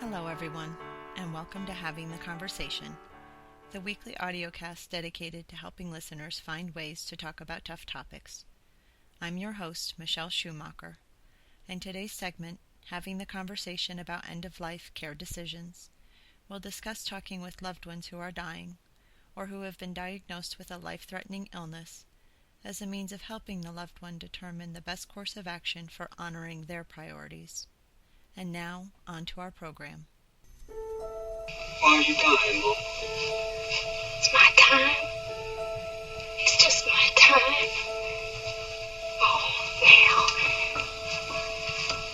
Hello, everyone, and welcome to Having the Conversation, the weekly audiocast dedicated to helping listeners find ways to talk about tough topics. I'm your host, Michelle Schumacher, and today's segment, Having the Conversation about End-of-Life Care Decisions, will discuss talking with loved ones who are dying or who have been diagnosed with a life-threatening illness as a means of helping the loved one determine the best course of action for honoring their priorities. And now, on to our program. Why are you dying, Mom? It's my time. It's just my time. Oh, now.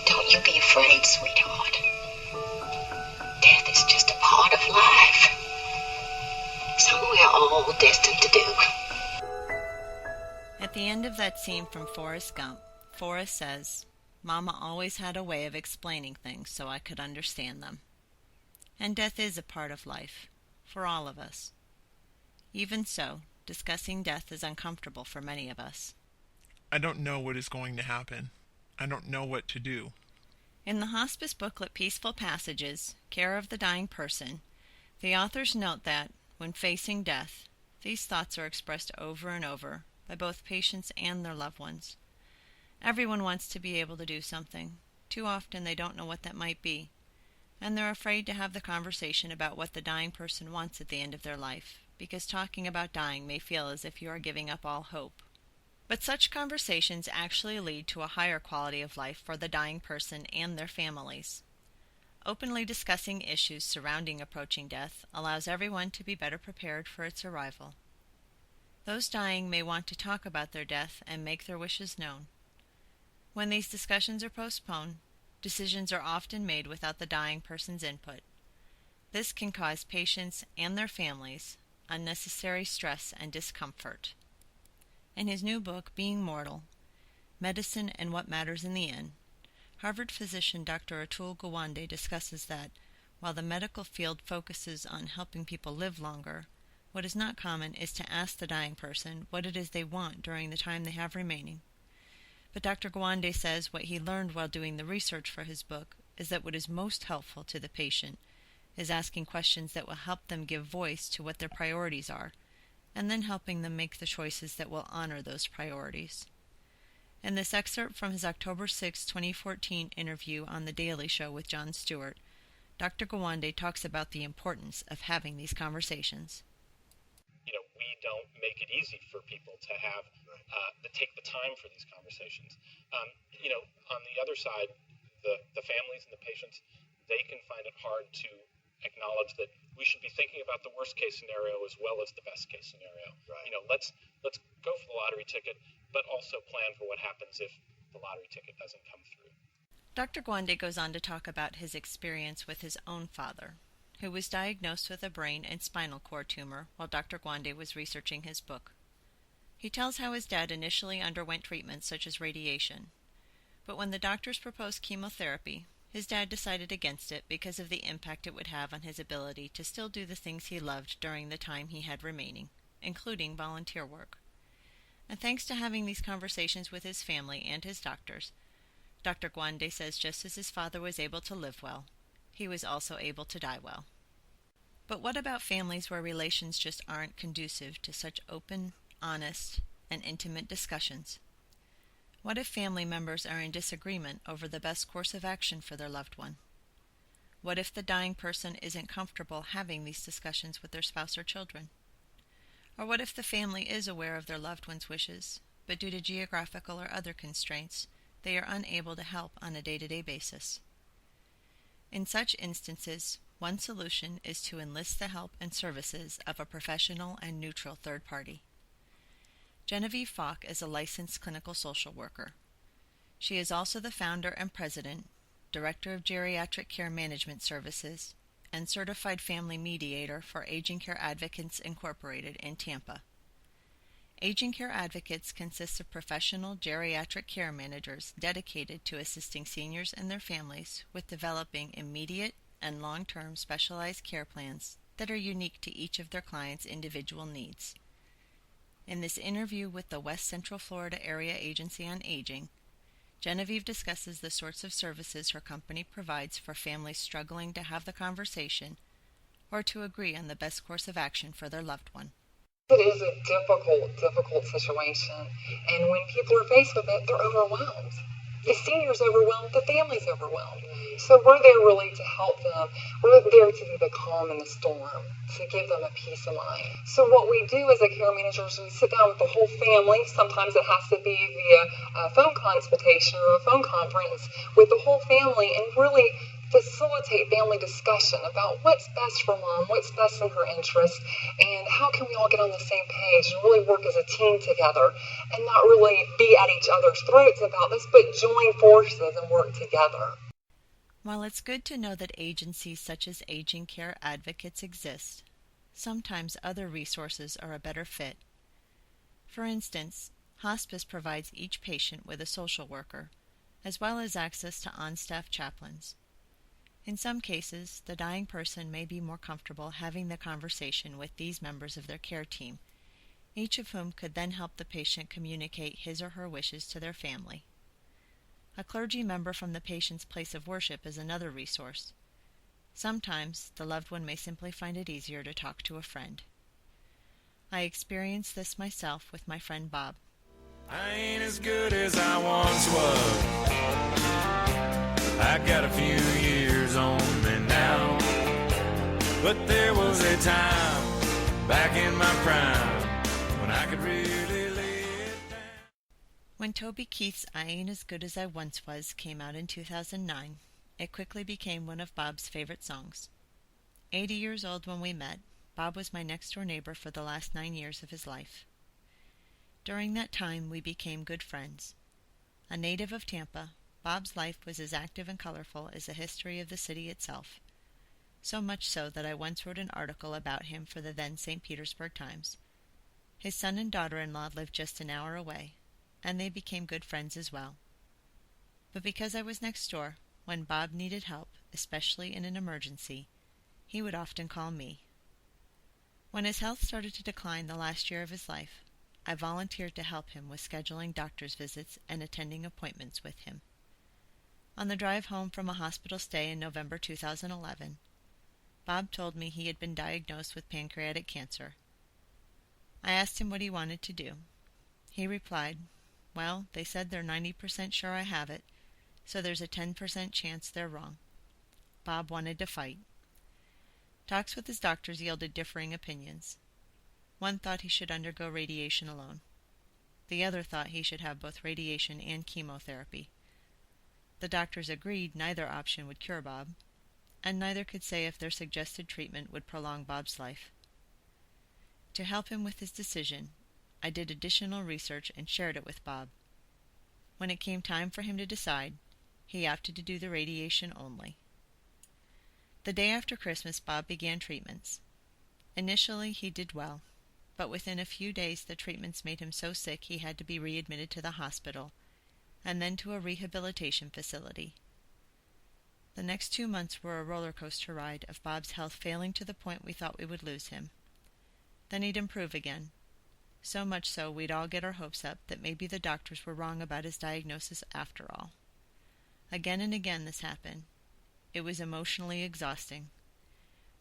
Don't you be afraid, sweetheart. Death is just a part of life. Something we're all destined to do. At the end of that scene from Forrest Gump, Forrest says, "Mama always had a way of explaining things so I could understand them." And death is a part of life, for all of us. Even so, discussing death is uncomfortable for many of us. I don't know what is going to happen. I don't know what to do. In the hospice booklet Peaceful Passages, Care of the Dying Person, the authors note that, when facing death, these thoughts are expressed over and over by both patients and their loved ones. Everyone wants to be able to do something. Too often they don't know what that might be, and they're afraid to have the conversation about what the dying person wants at the end of their life, because talking about dying may feel as if you are giving up all hope. But such conversations actually lead to a higher quality of life for the dying person and their families. Openly discussing issues surrounding approaching death allows everyone to be better prepared for its arrival. Those dying may want to talk about their death and make their wishes known. When these discussions are postponed, decisions are often made without the dying person's input. This can cause patients and their families unnecessary stress and discomfort. In his new book, Being Mortal, Medicine and What Matters in the End, Harvard physician Dr. Atul Gawande discusses that, while the medical field focuses on helping people live longer, what is not common is to ask the dying person what it is they want during the time they have remaining. But Dr. Gawande says what he learned while doing the research for his book is that what is most helpful to the patient is asking questions that will help them give voice to what their priorities are, and then helping them make the choices that will honor those priorities. In this excerpt from his October 6, 2014 interview on The Daily Show with Jon Stewart, Dr. Gawande talks about the importance of having these conversations. We don't make it easy for people to have to take the time for these conversations. On the other side, the families and the patients, they can find it hard to acknowledge that we should be thinking about the worst case scenario as well as the best case scenario. Right. Let's go for the lottery ticket, but also plan for what happens if the lottery ticket doesn't come through. Dr. Gawande goes on to talk about his experience with his own father, who was diagnosed with a brain and spinal cord tumor while Dr. Gawande was researching his book. He tells how his dad initially underwent treatments such as radiation, but when the doctors proposed chemotherapy, his dad decided against it because of the impact it would have on his ability to still do the things he loved during the time he had remaining, including volunteer work. And thanks to having these conversations with his family and his doctors, Dr. Gawande says just as his father was able to live well, he was also able to die well. But what about families where relations just aren't conducive to such open, honest, and intimate discussions? What if family members are in disagreement over the best course of action for their loved one? What if the dying person isn't comfortable having these discussions with their spouse or children? Or what if the family is aware of their loved one's wishes, but due to geographical or other constraints, they are unable to help on a day-to-day basis? In such instances, one solution is to enlist the help and services of a professional and neutral third party. Genevieve Falk is a licensed clinical social worker. She is also the founder and president, director of Geriatric Care Management Services, and certified family mediator for Aging Care Advocates Incorporated in Tampa. Aging Care Advocates consists of professional geriatric care managers dedicated to assisting seniors and their families with developing immediate and long-term specialized care plans that are unique to each of their clients' individual needs. In this interview with the West Central Florida Area Agency on Aging, Genevieve discusses the sorts of services her company provides for families struggling to have the conversation or to agree on the best course of action for their loved one. It is a difficult situation, and when people are faced with it, they're overwhelmed. The senior's overwhelmed, the family's overwhelmed. So we're there really to help them. We're there to be the calm in the storm, to give them a peace of mind. So what we do as a care manager is we sit down with the whole family. Sometimes it has to be via a phone consultation or a phone conference with the whole family, and really facilitate family discussion about what's best for mom, what's best in her interest, and how can we all get on the same page and really work as a team together and not really be at each other's throats about this, but join forces and work together. While it's good to know that agencies such as Aging Care Advocates exist, sometimes other resources are a better fit. For instance, hospice provides each patient with a social worker, as well as access to on-staff chaplains. In some cases, the dying person may be more comfortable having the conversation with these members of their care team, each of whom could then help the patient communicate his or her wishes to their family. A clergy member from the patient's place of worship is another resource. Sometimes, the loved one may simply find it easier to talk to a friend. I experienced this myself with my friend Bob. I ain't as good as I once was. I got a few years on me now, but there was a time back in my prime when I could really lay it down. When Toby Keith's I Ain't As Good As I Once Was came out in 2009, it quickly became one of Bob's favorite songs. 80 years old when we met, Bob was my next-door neighbor for the last 9 years of his life. During that time, we became good friends. A native of Tampa, Bob's life was as active and colorful as the history of the city itself, so much so that I once wrote an article about him for the then St. Petersburg Times. His son and daughter-in-law lived just an hour away, and they became good friends as well. But because I was next door, when Bob needed help, especially in an emergency, he would often call me. When his health started to decline the last year of his life, I volunteered to help him with scheduling doctor's visits and attending appointments with him. On the drive home from a hospital stay in November 2011, Bob told me he had been diagnosed with pancreatic cancer. I asked him what he wanted to do. He replied, "Well, they said they're 90% sure I have it, so there's a 10% chance they're wrong." Bob wanted to fight. Talks with his doctors yielded differing opinions. One thought he should undergo radiation alone. The other thought he should have both radiation and chemotherapy. The doctors agreed neither option would cure Bob, and neither could say if their suggested treatment would prolong Bob's life. To help him with his decision, I did additional research and shared it with Bob. When it came time for him to decide, he opted to do the radiation only. The day after Christmas, Bob began treatments. Initially, he did well, but within a few days the treatments made him so sick he had to be readmitted to the hospital, and then to a rehabilitation facility. The next 2 months were a roller coaster ride of Bob's health failing to the point we thought we would lose him. Then he'd improve again, so much so we'd all get our hopes up that maybe the doctors were wrong about his diagnosis after all. Again and again this happened. It was emotionally exhausting,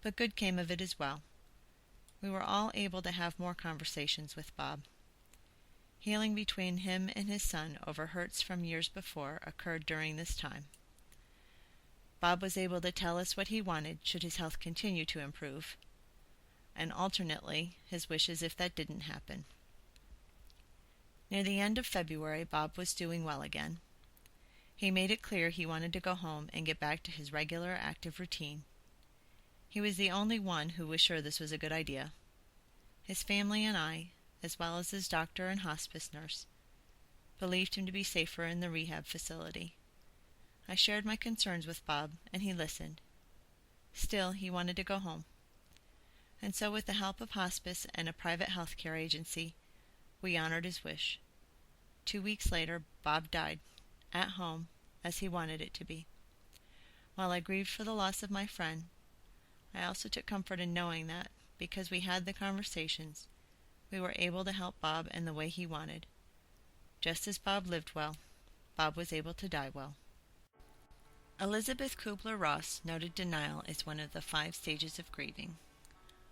but good came of it as well. We were all able to have more conversations with Bob. Healing between him and his son over hurts from years before occurred during this time. Bob was able to tell us what he wanted should his health continue to improve, and alternately his wishes if that didn't happen. Near the end of February, Bob was doing well again. He made it clear he wanted to go home and get back to his regular active routine. He was the only one who was sure this was a good idea. His family and I, as well as his doctor and hospice nurse, believed him to be safer in the rehab facility. I shared my concerns with Bob, and he listened. Still, he wanted to go home. And so with the help of hospice and a private health care agency, we honored his wish. 2 weeks later, Bob died, at home, as he wanted it to be. While I grieved for the loss of my friend, I also took comfort in knowing that, because we had the conversations, we were able to help Bob in the way he wanted. Just as Bob lived well, Bob was able to die well. Elizabeth Kubler-Ross noted denial is one of the 5 stages of grieving.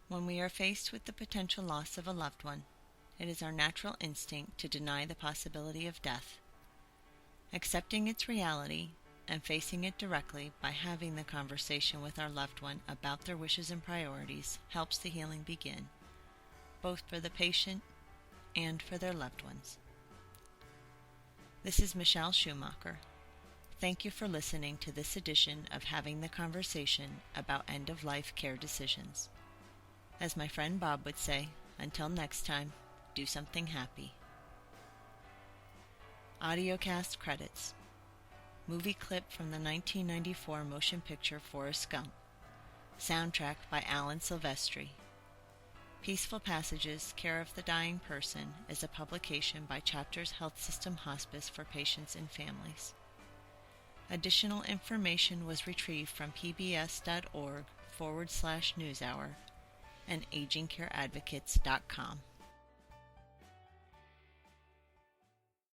When we are faced with the potential loss of a loved one, it is our natural instinct to deny the possibility of death. Accepting its reality and facing it directly by having the conversation with our loved one about their wishes and priorities helps the healing begin, both for the patient and for their loved ones. This is Michelle Schumacher. Thank you for listening to this edition of Having the Conversation about End-of-Life Care Decisions. As my friend Bob would say, until next time, do something happy. Audiocast credits. Movie clip from the 1994 motion picture Forrest Gump. Soundtrack by Alan Silvestri. Peaceful Passages, Care of the Dying Person is a publication by Chapters Health System Hospice for patients and families. Additional information was retrieved from pbs.org/newshour and agingcareadvocates.com.